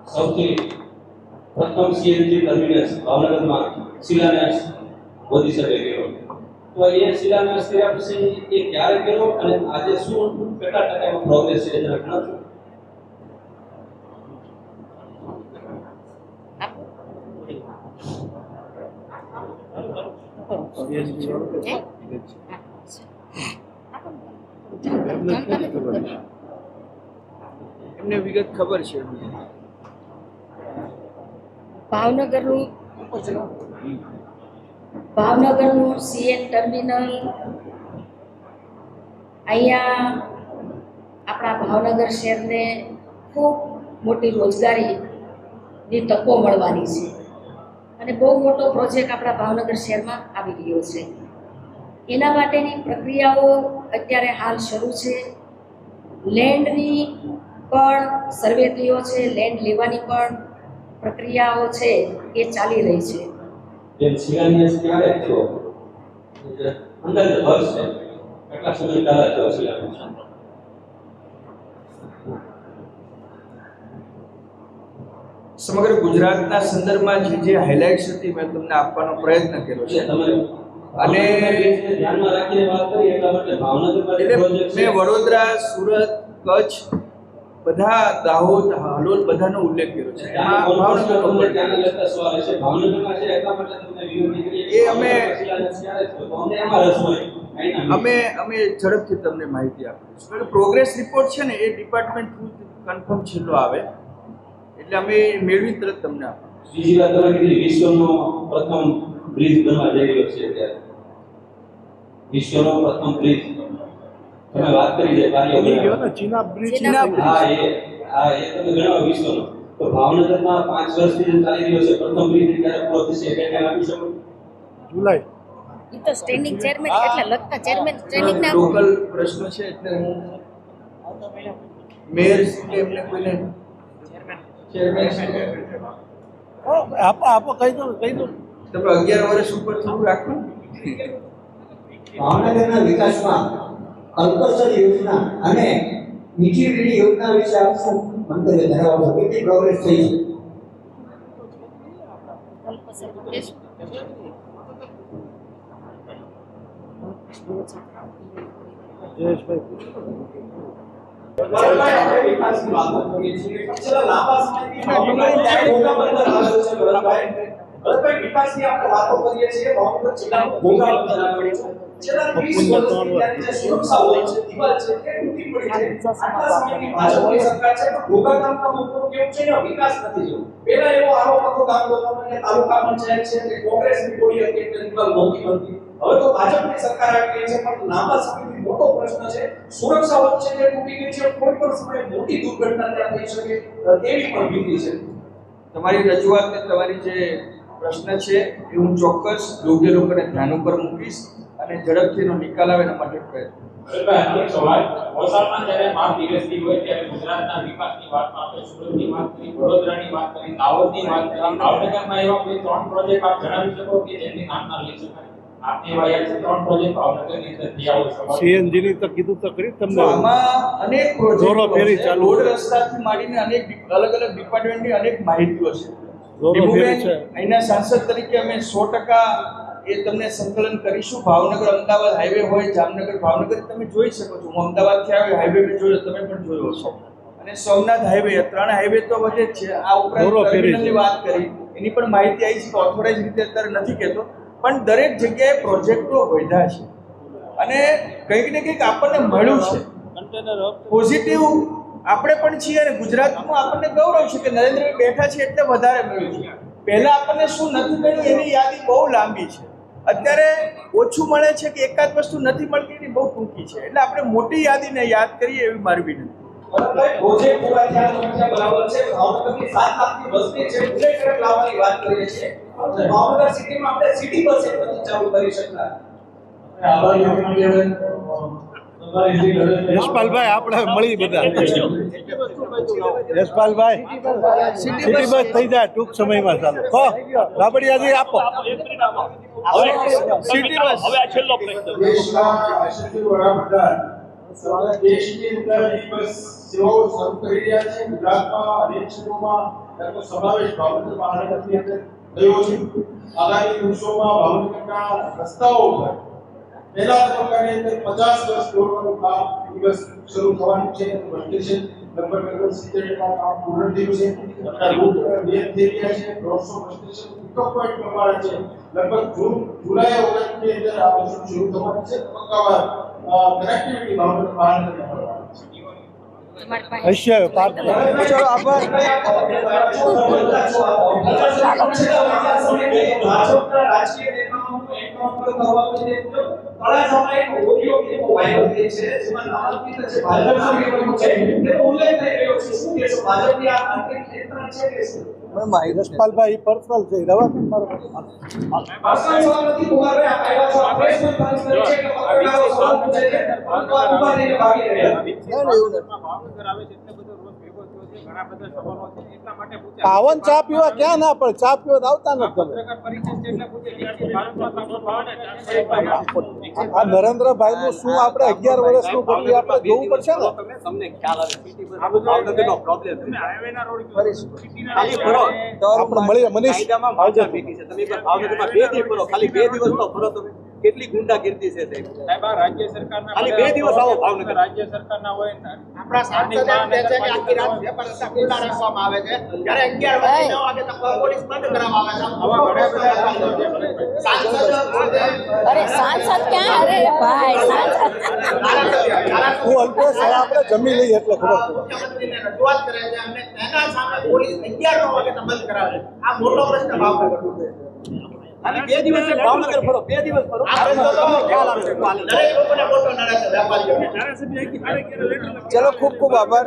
સૌથી પ્રથમ CNG terminus ભાવનગરમાં શિલાન્યાસ મોદી સાહેબે કર્યો. તો એ શિલાન્યાસ કર્યા પછી એ ક્યારે કર્યો અને આજે શું કેટલા ટકાનો પ્રોગ્રેસ છે એ જરા જણાવશો. એમને વિગત ખબર છે. ભાવનગરનું સીએન ટર્મિનલ અહીંયા આપણા ભાવનગર શહેરને ખૂબ મોટી રોજગારીની તકો મળવાની છે અને બહુ મોટો પ્રોજેક્ટ આપણા ભાવનગર શહેરમાં આવી રહ્યો છે. એના માટેની પ્રક્રિયાઓ અત્યારે હાલ શરૂ છે. લેન્ડની પણ સર્વે થયો છે, લેન્ડ લેવાની પણ પ્રક્રિયાઓ છે એ ચાલી રહી છે. જે શિલાન્યાસ ક્યારે થયો અંદાજે વર્ષ છે કેટલા સમય પહેલા થયો શિલાન્યાસ? સમગ્ર ગુજરાતના સંદર્ભમાં જે હાઇલાઇટ્સ હતી મેં તમને આપવાનો પ્રયત્ન કર્યો છે. અને ધ્યાનમાં રાખીને વાત કરી એટલા માટે ભાવનગરમાં પ્રોજેક્ટ મેં વડોદરા, સુરત, કચ્છ, બધા દાહોદ, હાલોલ બધાનો ઉલ્લેખ કર્યો છે. એમાં ભાવનગર ત્યાંના લગતા સવાલ છે. ભાવનગરમાં છે એટલા માટે તમને વિનંતી કરી એ અમે- શિલાન્યાસ ક્યારે થયો તો અમને એમાં રસ હોય. અમે ઝડપથી તમને માહિતી આપીશું. પ્રોગ્રેસ રિપોર્ટ છે ને એ ડિપાર્ટમેન્ટ થ્રુ કન્ફર્મ છેલ્લો આવે એટલે અમે મેળવી તરત તમને આપીશું. બીજી વાત તમે કીધી વિશ્વનો પ્રથમ બ્રિજ બનવા જઈ રહ્યો છે અત્યારે. વિશ્વનો પ્રથમ બ્રિજ તમે વાત કરી છે કાર્ય ચીના બ્રિજ હા એ તમે ગણાવો વિશ્વનો. તો ભાવનગરમાં 5 વર્ષથી જે ચાલી રહ્યો છે પ્રથમ બ્રિજ ક્યારે પૂરો થશે એટલે ખ્યાલ આપી શકો? જુલાઈ. એ તો સ્ટેન્ડિંગ ચેરમેન એટલે લગતા ચેરમેન ટ્રેનિંગ ના લોકલ પ્રશ્ન છે એટલે હું મેયર કે એમને કોઈને ચેરમેન આપો કહી દો તમે 11 વર્ષ ઉપર થોડું રાખો. ભાવનગરના વિકાસમાં અલ્પસર યોજના અને મીઠી વીડી યોજના વિશે આપ શું મંતવ્ય ધરાવો છો? કેટલી પ્રોગ્રેસ થઈ છે? વિકાસની વાતો કરીએ છીએ છેલ્લા લાંબા સમયથી ભાવનગર વિકાસની આપણે વાતો કરીએ છીએ. ભાવનગર જિલ્લાનો ભોગા બંદર આવેલો છે. છેલ્લા 30 વર્ષથી ત્યાંની જે સુરક્ષાઓ છે, દિવાલ છે એ તૂટી પડી છે. આટલા સમયની ભાજપની સરકાર છે તો ભોગા ગામના લોકોનું કેવું છે ને વિકાસ નથી થયો. પહેલા એવો આરોપ હતો ગામ લોકોનો કે તાલુકા પંચાયત છે કે કોંગ્રેસની બોડી હતી એટલે દિવાલ નહોતી બનતી. હવે તો ભાજપની સરકાર આવી ગઈ છે પણ લાંબા સમયથી મોટો પ્રશ્ન છે સુરક્ષાઓ છે જે તૂટી ગઈ છે. કોઈ પણ સમયે મોટી દુર્ઘટના ત્યાં થઈ શકે તેવી પણ ભીતિ છે. તમારી રજૂઆત ને તમારી જે પ્રશ્ન છે એ હું ચોક્કસ યોગ્ય લોકોને ધ્યાન ઉપર મૂકીશ અને ઝડપથી એનો નિકાલ આવે એના માટે પ્રયત્ન. એક સવાલ વલસાડમાં જ્યારે 12 દિવસથી હોય ત્યારે ગુજરાતના વિકાસની વાતમાં આપણે સુરતની વાત કરી, વડોદરાની વાત કરી, દાહોદની વાત કરી, ભાવનગરમાં એવા કોઈ 3 પ્રોજેક્ટ આપ જણાવી શકો કે જેની નામના લઈ શકાય? આપને એવા યાદ છે 3 પ્રોજેક્ટ ભાવનગરની અંદર થયા હોય? સીએનજી ની તો કીધું તો ખરી તમને. આમાં અનેક જોરો ફેરી પ્રોજેક્ટો ચાલુ રોડ છે. રસ્તાથી માંડીને અનેક અલગ અલગ ડિપાર્ટમેન્ટની અનેક માહિતીઓ છે. જોરો ફેરી છે. અહીંના સાંસદ તરીકે અમે 100% એ તમને સંકલન કરીશું. ભાવનગર અમદાવાદ હાઈવે હોય, જામનગર ભાવનગર તમે જોઈ શકો છો. હું અમદાવાદથી આવ્યો હાઈવે મેં જોયો, તમે પણ જોયો હશો. અને સોમનાથ હાઈવે, 3 હાઈવે તો વધે જ છે. આ ઉપરાંત જોરો ફેરી છે. ટર્મિનલની વાત કરી એની પણ માહિતી આવી છે. ઓથોરાઇઝ રીતે અત્યારે નથી કહેતો પણ દરેક જગ્યાએ પ્રોજેક્ટો વધ્યા છે અને કંઈક ને કંઈક આપણને મળ્યું છે. પોઝિટિવ આપણે પણ છીએ અને ગુજરાતમાં આપણને ગૌરવ છે કે નરેન્દ્રભાઈ બેઠા છે એટલે વધારે મળ્યું છે. પહેલા આપણને શું નથી મળ્યું એની યાદી બહુ લાંબી છે. અત્યારે ઓછું મળે છે કે એકાદ વસ્તુ નથી મળતી એની બહુ ટૂંકી છે. એટલે આપણે મોટી યાદીને યાદ કરીએ એવી મારી વિનંતી. પ્રોજેક્ટ પૂરા થયા સમસ્યા બરાબર છે. ભાવનગરની 7 લાખની વસ્તી છે બુલેટ ટ્રેન લાવવાની વાત કરીએ છીએ. ભાવનગર સિટીમાં આપણે સિટી બસ એક નથી ચાલુ કરી શકતા. યશપાલભાઈ આપણે મળી બધા. યશપાલભાઈ સિટી બસ થઈ જાય ટૂંક સમયમાં ચાલુ. હો રાબડિયાજી આપો સિટી બસ હવે આ છેલ્લો પ્રશ્ન. દેશના યશસ્વી વડાપ્રધાન દેશની અંદર બસ સેવાઓ શરૂ કરી રહ્યા છે. ગુજરાતમાં અનેક ક્ષેત્રોમાં તેનો સમાવેશ ભાવનગર મહાનગરની અંદર થયો છે. આગામી દિવસોમાં ભાવનગરના રસ્તાઓ ઉપર પહેલા તબક્કાની અંદર 50 વર્ષ દોરવાનું કામ દિવસ શરૂ થવાનું છે. સ્ટેશન લગભગ 70% કામ પૂર્ણ થયું છે. આપણા રૂટ બે થઈ ગયા છે. 150 બસ સ્ટેશન પિકઅપ પોઈન્ટ પ્રમાણે છે. લગભગ જુલાઈ ઓગસ્ટની અંદર આ વસ્તુ શરૂ થવાની છે. તબક્કાવાર કનેક્ટિવિટી ભાવનગર મહાનગરમાં કરવાની છે. તમારી પાસે હશે પાર્થ ચલો આભાર. ભાજપના રાજકીય નેતાઓનું એન્કાઉન્ટર કરવામાં જે તળાજામાં એક ઓડિયો ક્લિપ વાયરલ થઈ છે, જેમાં નામાંકિત જે ભાજપના નેતાઓ છે તેનો ઉલ્લેખ થઈ રહ્યો છે. શું કહેશો? ભાજપની આ આંતરિક ખેતના છે કે શું? યશપાલભાઈ પર્સનલ છે રવા દે મારો પાસા સવાલ નથી પુકારવા આવ્યા છો. આ પ્રેસ કોન્ફરન્સ કરી છે કે પત્રકારો સવાલ પૂછે છે, પરંતુ આ ઉભા થઈને ભાગી રહ્યા. ભાવનગર આવે છે એટલે બધો રોજ ભેગો થયો છે, ઘણા બધા સવાલો છે એટલા માટે પૂછ્યા. પાવન ચા પીવા ક્યાં ના પડે ચા પીવા તો આવતા નથી તમે પત્રકાર પરિચય છે એટલે પૂછે કે ભારતમાં ભાવનગર આ નરેન્દ્રભાઈ નું શું આપણે 11 વર્ષનું કર્યું આપણે જોવું પડશે ને તમને ખ્યાલ આવે ભાવનગરનો પ્રોબ્લેમ તમે હાઈવેના રોડ ખાલી ફરો તો આપણે મળીએ મનીષ કાયદામાં માજા ભેગી છે. તમે એકવાર ભાવનગરમાં 2 દિવસ ફરો, ખાલી 2 દિવસ તો ફરો તમે, કેટલી ગુંડાગીર્દી છે સાહેબ. સાહેબ આ રાજ્ય સરકારના ખાલી 2 દિવસ આવો ભાવનગર. રાજ્ય સરકારના હોય આપણા સાંસદ એમ કહે છે કે આખી રાત વેપાર રસ્તા ખુલ્લા રાખવામાં આવે છે, જ્યારે 11 વાગે 9 વાગે તો પોલીસ બંધ કરવામાં આવે છે. આવા ઘણા બધા સાંસદ અરે સાંસદ ક્યાં? અરે ભાઈ સાંસદ હું અલ્પેશ હવે આપણે જમી લઈએ એટલે ખબર પડે મુખ્યમંત્રીને રજૂઆત કરે છે અને તેના સામે પોલીસ 11 વાગે તો બંધ કરાવે છે. આ મોટો પ્રશ્ન ભાવનગરનો છે. ખાલી 2 દિવસ ભાવનગર ફરો, 2 દિવસ ફરો, આ રસ્તો તમને ખ્યાલ આવે છે. દરેક લોકોને મોટો નડે છે વેપારીઓને. ચલો ખૂબ ખૂબ આભાર.